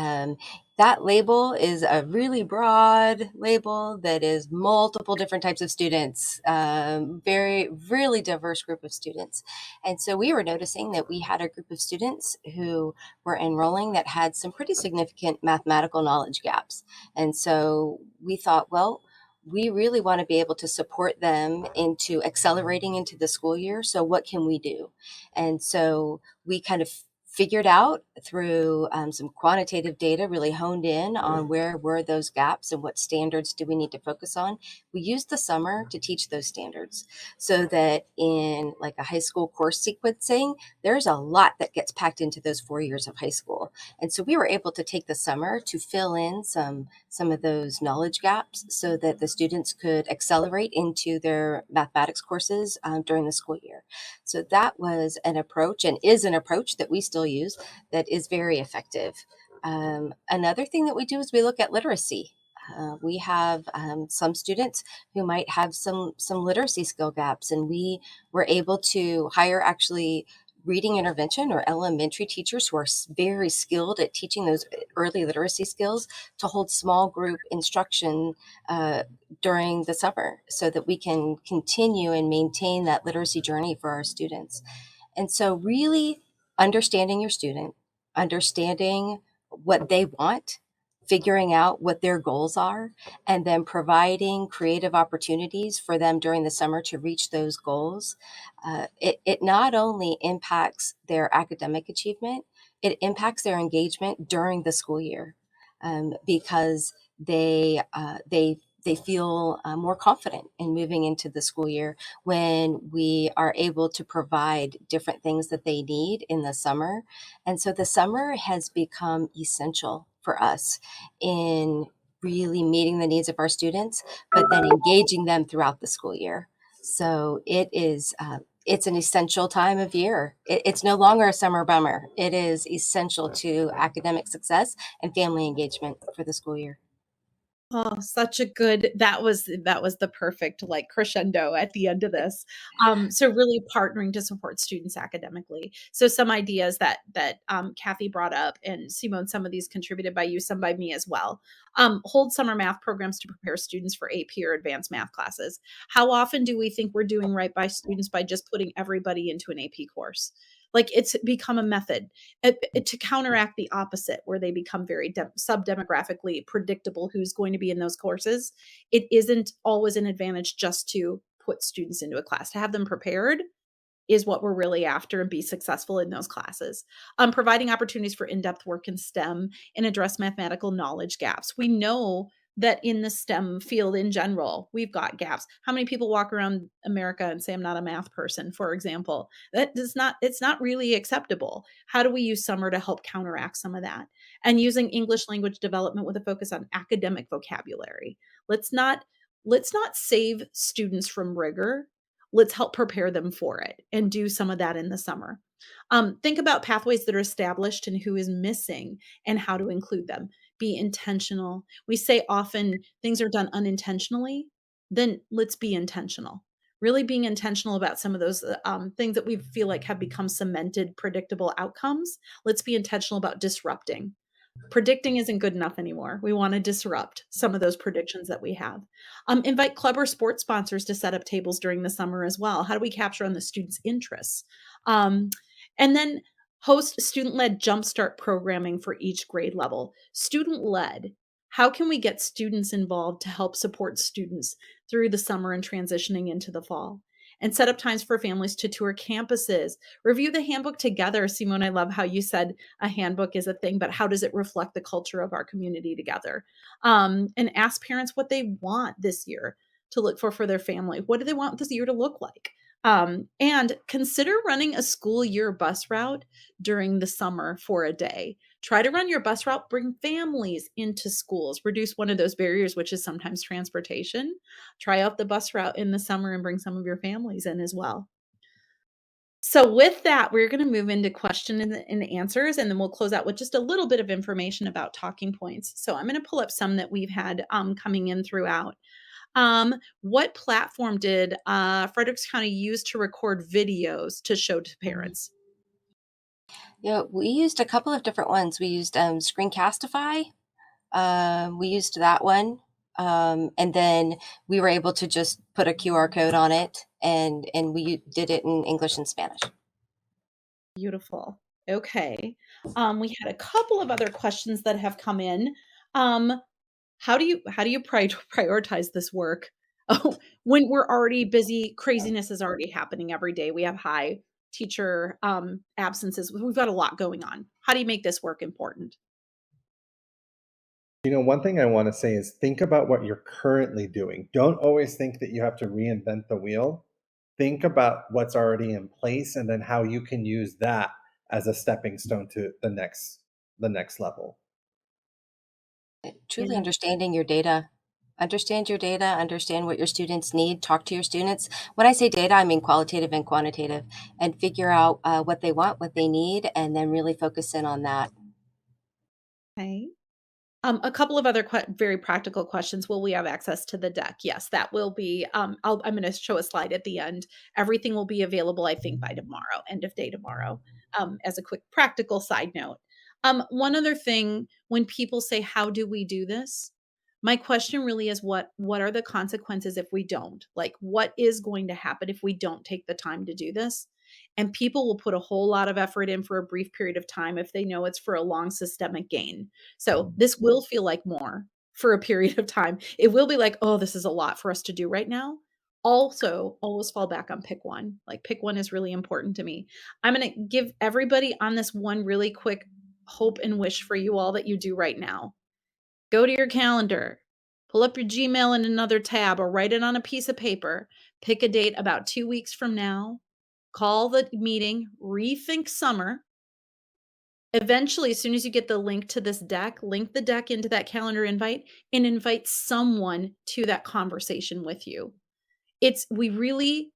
that label is a really broad label that is multiple different types of students, really diverse group of students. And so we were noticing that we had a group of students who were enrolling that had some pretty significant mathematical knowledge gaps. And so we thought, well, we really want to be able to support them into accelerating into the school year. So what can we do? And so we kind of figured out through some quantitative data, really honed in on where were those gaps and what standards do we need to focus on. We used the summer to teach those standards so that in like a high school course sequencing, there's a lot that gets packed into those 4 years of high school. And so we were able to take the summer to fill in some of those knowledge gaps so that the students could accelerate into their mathematics courses during the school year. So that was an approach and is an approach that we still use that is very effective. Another thing that we do is we look at literacy. We have some students who might have some literacy skill gaps, and we were able to hire actually reading intervention or elementary teachers who are very skilled at teaching those early literacy skills to hold small group instruction during the summer so that we can continue and maintain that literacy journey for our students. And so really understanding your student, understanding what they want, figuring out what their goals are, and then providing creative opportunities for them during the summer to reach those goals. It not only impacts their academic achievement, it impacts their engagement during the school year because they feel more confident in moving into the school year when we are able to provide different things that they need in the summer. And so the summer has become essential for us in really meeting the needs of our students, but then engaging them throughout the school year. So it is, it's an essential time of year. It's no longer a summer bummer. It is essential to academic success and family engagement for the school year. Oh, such a good, that was the perfect like crescendo at the end of this. So really partnering to support students academically. So some ideas that Kathy brought up, and Simón, some of these contributed by you, some by me as well. Hold summer math programs to prepare students for AP or advanced math classes. How often do we think we're doing right by students by just putting everybody into an AP course? Like it's become a method to counteract the opposite, where they become very sub-demographically predictable who's going to be in those courses. It isn't always an advantage just to put students into a class. To have them prepared is what we're really after and be successful in those classes. Providing opportunities for in-depth work in STEM and address mathematical knowledge gaps. We know that in the STEM field in general, we've got gaps. How many people walk around America and say, I'm not a math person, for example? It's not really acceptable. How do we use summer to help counteract some of that? And using English language development with a focus on academic vocabulary. Let's not save students from rigor. Let's help prepare them for it and do some of that in the summer. Think about pathways that are established and who is missing and how to include them. Be intentional. We say often things are done unintentionally, then let's be intentional. Really being intentional about some of those things that we feel like have become cemented, predictable outcomes. Let's be intentional about disrupting. Predicting isn't good enough anymore. We want to disrupt some of those predictions that we have. Invite club or sports sponsors to set up tables during the summer as well. How do we capture on the students' interests? And then host student-led jumpstart programming for each grade level. Student-led, how can we get students involved to help support students through the summer and transitioning into the fall? And set up times for families to tour campuses, review the handbook together. Simón, I love how you said a handbook is a thing, but how does it reflect the culture of our community together? And ask parents what they want this year to look for their family. What do they want this year to look like? And consider running a school year bus route during the summer for a day. Try to run your bus route, bring families into schools, reduce one of those barriers, which is sometimes transportation. Try out the bus route in the summer and bring some of your families in as well. So with that, we're going to move into question and answers, and then we'll close out with just a little bit of information about talking points. So I'm going to pull up some that we've had coming in throughout. What platform did Frederick County use to record videos to show to parents? Yeah, we used a couple of different ones. We used Screencastify. We used that one. And then we were able to just put a QR code on it, and we did it in English and Spanish. Beautiful. Okay. We had a couple of other questions that have come in. How do you prioritize this work when we're already busy? Craziness is already happening every day. We have high teacher absences. We've got a lot going on. How do you make this work important? One thing I want to say is think about what you're currently doing. Don't always think that you have to reinvent the wheel. Think about what's already in place and then how you can use that as a stepping stone to the next level. Truly Yeah. understanding your data. Understand your data, understand what your students need, talk to your students. When I say data, I mean qualitative and quantitative, and figure out what they want, what they need, and then really focus in on that. Okay. A couple of other very practical questions. Will we have access to the deck? Yes, that will be. I'm going to show a slide at the end. Everything will be available, I think, by tomorrow, end of day tomorrow, as a quick practical side note. One other thing, when people say, how do we do this? My question really is what are the consequences if we don't? Like, what is going to happen if we don't take the time to do this? And people will put a whole lot of effort in for a brief period of time if they know it's for a long systemic gain. So this will feel like more for a period of time. It will be like, oh, this is a lot for us to do right now. Also, always fall back on pick one. Like, pick one is really important to me. I'm going to give everybody on this one really quick hope and wish for you all that you do right now. Go to your calendar, pull up your Gmail in another tab, or write it on a piece of paper. Pick a date about 2 weeks from now. Call the meeting, rethink summer. Eventually, as soon as you get the link to this deck, link the deck into that calendar invite and invite someone to that conversation with you. We really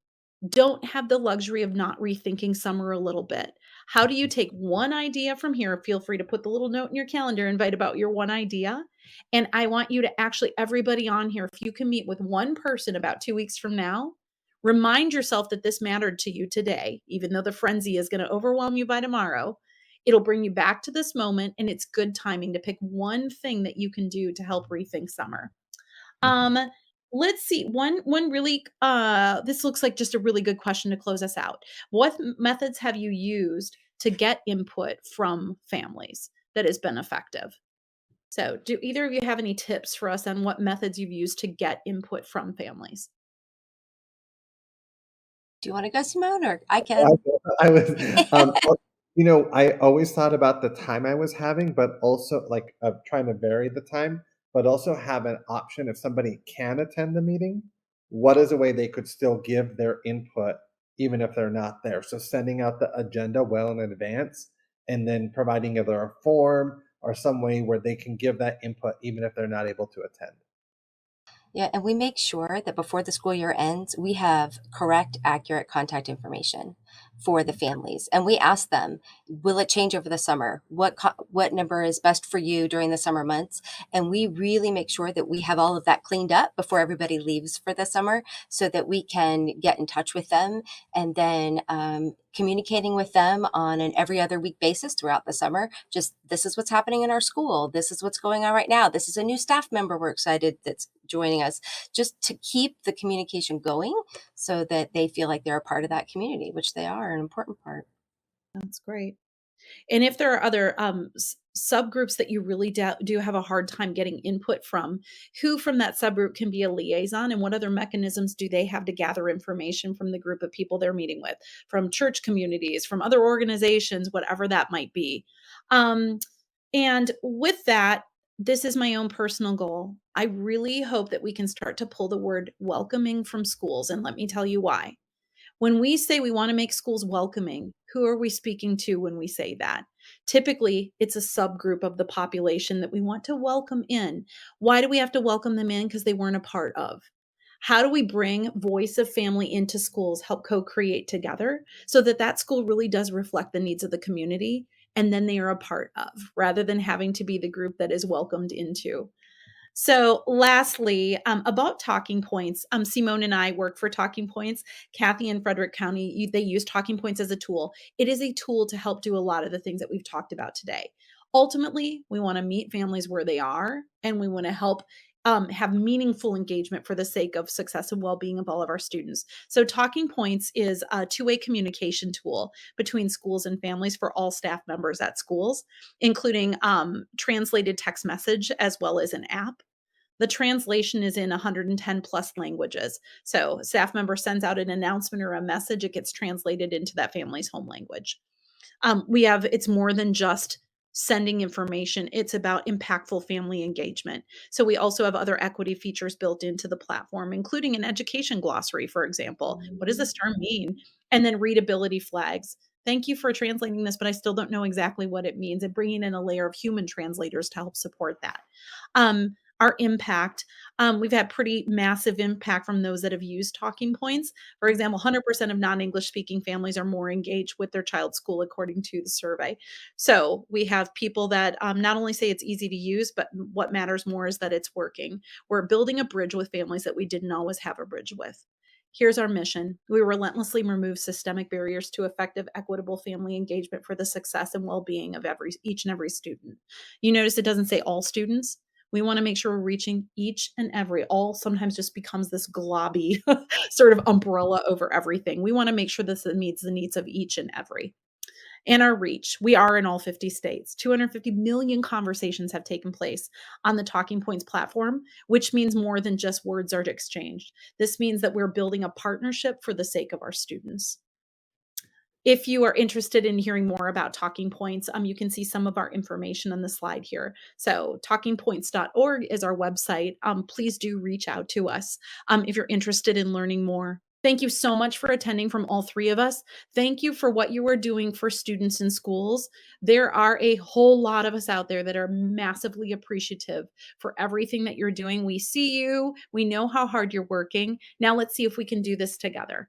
don't have the luxury of not rethinking summer a little bit. How do you take one idea from here? Feel free to put the little note in your calendar, invite about your one idea. And I want you to actually, everybody on here, if you can meet with one person about 2 weeks from now, remind yourself that this mattered to you today, even though the frenzy is going to overwhelm you by tomorrow. It'll bring you back to this moment, and it's good timing to pick one thing that you can do to help rethink summer. Let's see. One really this looks like just a really good question to close us out. What methods have you used to get input from families that has been effective? So, do either of you have any tips for us on what methods you've used to get input from families? Do you want to go, Simón, or I I can? I was, well, I always thought about the time I was having, but also, like, trying to vary the time, but also have an option if somebody can attend the meeting, what is a way they could still give their input even if they're not there? So sending out the agenda well in advance and then providing either a form or some way where they can give that input even if they're not able to attend. Yeah, and we make sure that before the school year ends, we have correct, accurate contact information for the families. And we ask them, will it change over the summer? What number is best for you during the summer months? And we really make sure that we have all of that cleaned up before everybody leaves for the summer so that we can get in touch with them and then communicating with them on an every other week basis throughout the summer. Just, this is what's happening in our school. This is what's going on right now. This is a new staff member we're excited that's joining us, just to keep the communication going so that they feel like they're a part of that community, which they are, an important part. That's great. And if there are other subgroups that you really do have a hard time getting input from, who from that subgroup can be a liaison, and what other mechanisms do they have to gather information from the group of people they're meeting with, from church communities, from other organizations, whatever that might be. And with that, this is my own personal goal. I really hope that we can start to pull the word welcoming from schools. And let me tell you why. When we say we want to make schools welcoming, who are we speaking to when we say that? Typically, it's a subgroup of the population that we want to welcome in. Why do we have to welcome them in? Because they weren't a part of. How do we bring voice of family into schools, help co-create together so that that school really does reflect the needs of the community and then they are a part of, rather than having to be the group that is welcomed into? So lastly, about Talking Points, Simón and I work for Talking Points. Kathy in Frederick County, they use Talking Points as a tool. It is a tool to help do a lot of the things that we've talked about today. Ultimately, we want to meet families where they are, and we want to help have meaningful engagement for the sake of success and well-being of all of our students. So Talking Points is a two-way communication tool between schools and families for all staff members at schools, including translated text message as well as an app. The translation is in 110 plus languages. So staff member sends out an announcement or a message, it gets translated into that family's home language. It's more than just sending information. It's about impactful family engagement. So we also have other equity features built into the platform, including an education glossary, for example. What does this term mean? And then readability flags. Thank you for translating this, but I still don't know exactly what it means, and bringing in a layer of human translators to help support that. Our impact, we've had pretty massive impact from those that have used Talking Points. For example, 100% of non-English speaking families are more engaged with their child's school, according to the survey. So we have people that not only say it's easy to use, but what matters more is that it's working. We're building a bridge with families that we didn't always have a bridge with. Here's our mission. We relentlessly remove systemic barriers to effective, equitable family engagement for the success and well-being of each and every student. You notice it doesn't say all students. We want to make sure we're reaching each and every. All sometimes just becomes this globby sort of umbrella over everything. We want to make sure this meets the needs of each and every. And our reach. We are in all 50 states. 250 million conversations have taken place on the Talking Points platform, which means more than just words are exchanged. This means that we're building a partnership for the sake of our students. If you are interested in hearing more about Talking Points, you can see some of our information on the slide here. So talkingpoints.org is our website. Please do reach out to us if you're interested in learning more. Thank you so much for attending from all three of us. Thank you for what you are doing for students in schools. There are a whole lot of us out there that are massively appreciative for everything that you're doing. We see you. We know how hard you're working. Now let's see if we can do this together.